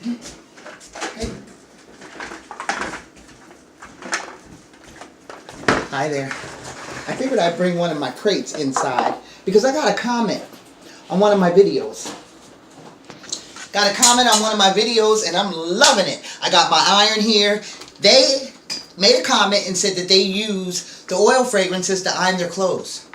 Hey. Hi there. I figured I'd bring one of my crates inside because I got a comment on one of my videos. Got a comment on one of my videos and I'm loving it. I got my iron here. They made a comment and said that they use the oil fragrances to iron their clothes.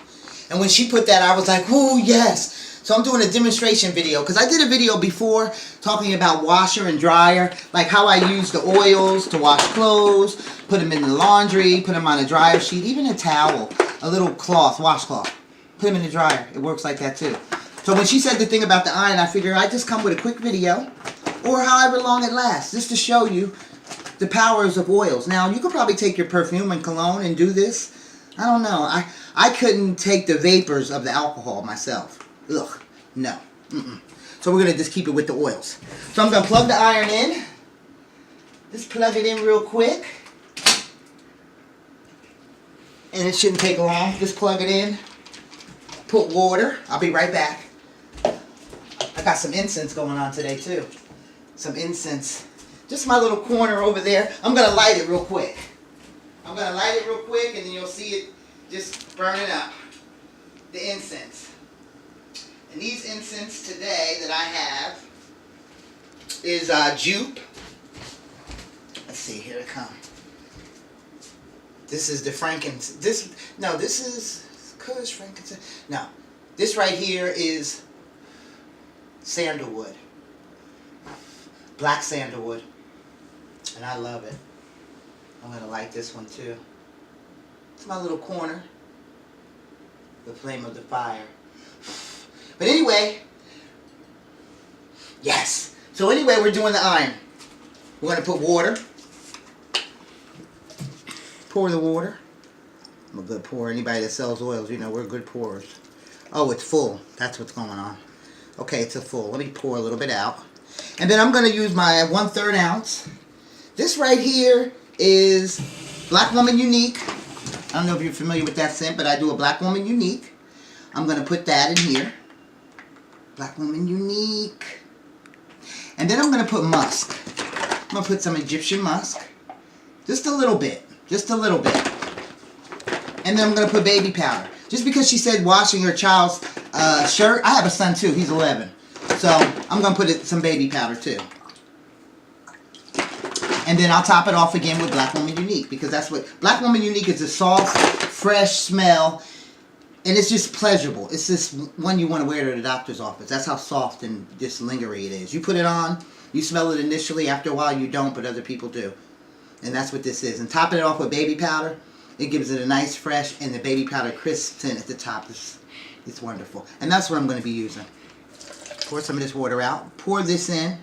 And when she put that, I was like, oh yes. So I'm doing a demonstration video because I did a video before talking about washer and dryer, like how I use the oils to wash clothes, put them in the laundry, put them on a dryer sheet, even a towel, a little cloth, washcloth. Put them in the dryer. It works like that too. So when she said the thing about the iron, I figured I'd just come with a quick video, or however long it lasts, just to show you the powers of oils. Now, you could probably take your perfume and cologne and do this. I don't know. I couldn't take the vapors of the alcohol myself. Ugh, no. So we're going to just keep it with the oils. So I'm going to plug the iron in. Just plug it in real quick. And it shouldn't take long. Just plug it in. Put water. I'll be right back. I got some incense going on today too. Some incense. Just my little corner over there. I'm going to light it real quick. I'm going to light it real quick and then you'll see it just burning up. The incense. And these incense today that I have is jupe. Let's see, here it comes. This is the frankincense. This is Kush frankincense. No, this right here is sandalwood. Black sandalwood. And I love it. I'm going to light this one too. It's my little corner. The flame of the fire. But anyway, yes. So anyway, we're doing the iron. We're going to put water. Pour the water. I'm a good pourer. Anybody that sells oils, you know, we're good pourers. Oh, it's full. That's what's going on. Okay, it's a full. Let me pour a little bit out. And then I'm going to use my 1/3 ounce. This right here is Black Woman Unique. I don't know if you're familiar with that scent, but I do a Black Woman Unique. I'm going to put that in here. Black Woman Unique. And then I'm going to put musk. I'm going to put some Egyptian musk. Just a little bit. Just a little bit. And then I'm going to put baby powder. Just because she said washing her child's shirt. I have a son too. He's 11. So I'm going to put some baby powder too. And then I'll top it off again with Black Woman Unique. Because that's what... Black Woman Unique is a soft, fresh smell. And it's just pleasurable. It's just one you want to wear to the doctor's office. That's how soft and just lingerie it is. You put it on, you smell it initially. After a while, you don't, but other people do. And that's what this is. And topping it off with baby powder, it gives it a nice fresh, and the baby powder crisps in at the top. It's wonderful. And that's what I'm going to be using. Pour some of this water out. Pour this in.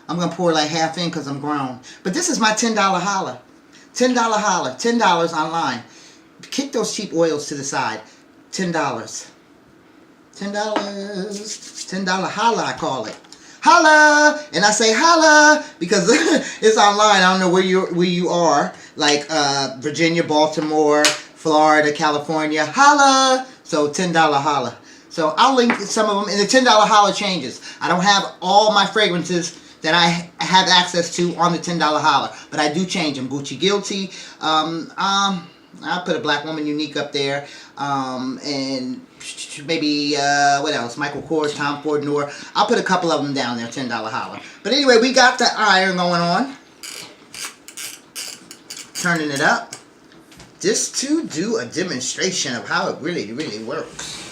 I'm going to pour like half in because I'm grown. But this is my $10 Hollar. $10 Hollar. $10 online. Kick those cheap oils to the side. $10. $10. $10 Hollar, I call it. Holla! And I say holla because it's online. I don't know where you are. Like Virginia, Baltimore, Florida, California. Holla! So $10 Holla. So I'll link some of them. And the $10 Holla changes. I don't have all my fragrances that I have access to on the $10 Holla. But I do change them. Gucci Guilty. I'll put a Black Woman Unique up there. And maybe, what else? Michael Kors, Tom Ford, Noor. I'll put a couple of them down there, $10 Hollar. But anyway, we got the iron going on. Turning it up. Just to do a demonstration of how it really, really works.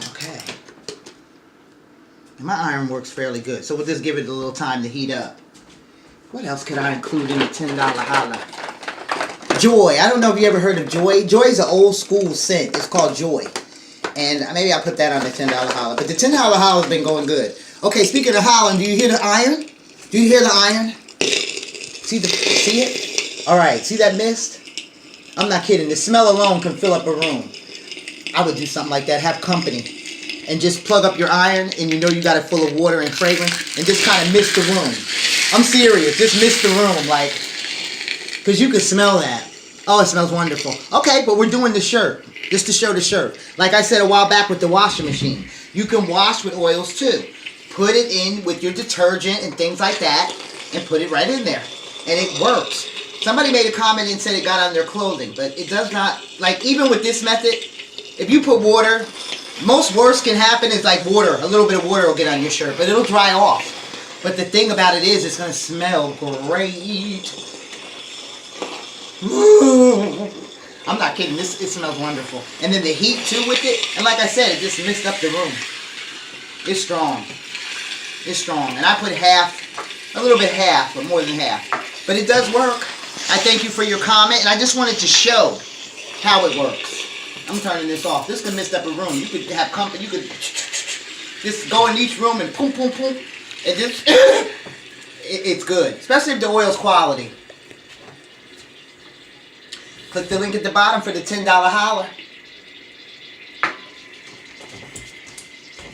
Okay. And my iron works fairly good. So we'll just give it a little time to heat up. What else could I include in the $10 Hollar? Joy. I don't know if you ever heard of Joy. Joy is an old school scent. It's called Joy. And maybe I'll put that on the $10 Hollar. But the $10 Hollar has been going good. Okay, speaking of hollering, do you hear the iron? Do you hear the iron? See it? Alright, see that mist? I'm not kidding. The smell alone can fill up a room. I would do something like that. Have company. And just plug up your iron and you know you got it full of water and fragrance. And just kind of mist the room. I'm serious. Just mist the room. Like, because you can smell that. Oh, it smells wonderful. Okay, but we're doing the shirt. Just to show the shirt. Like I said a while back with the washing machine. You can wash with oils too. put it in with your detergent and things like that, and put it right in there. And it works. Somebody made a comment and said it got on their clothing, but it does not. Like, even with this method, if you put water, most worst can happen is like water. A little bit of water will get on your shirt, but it'll dry off. But the thing about it is, it's going to smell great. Ooh. I'm not kidding. It smells wonderful. And then the heat, too, with it. And like I said, it just mixed up the room. It's strong. It's strong. And I put a little bit half, but more than half. But it does work. I thank you for your comment. And I just wanted to show how it works. I'm turning this off. This could mess up a room. You could have company. You could just go in each room and boom, boom, boom. And just, it's good. Especially if the oil's quality. Click the link at the bottom for the $10 holler.